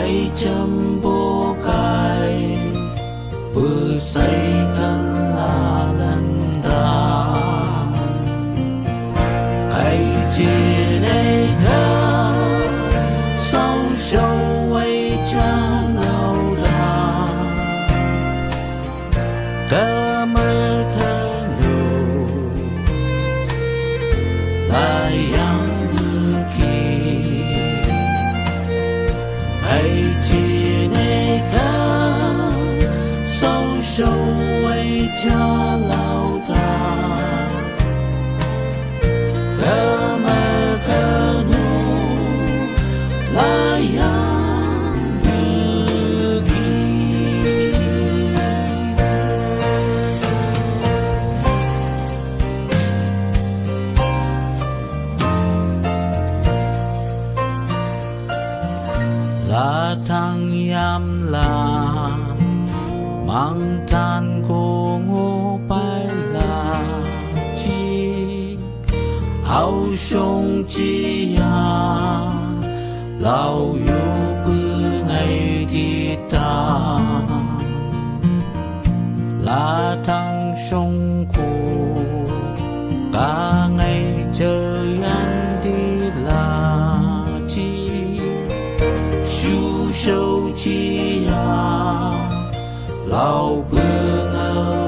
ngày châm bố cài bữa say khăn là lần ta ngày chia đây thơ sau sâu ấy cha lâu ta cơ mơ thơ nụ là yang khi hãy chia này thơ sâu sâu ấy cha lâu ta cơ mơ thơ nụ là yang khi là thằng yam là mang than cô ngô bài là chi hậu sông chi ya lao yu bư ngày đi ta là thằng sông cô cả ngày trời ăn đi là chi su sâu chi ya lao bư ngơ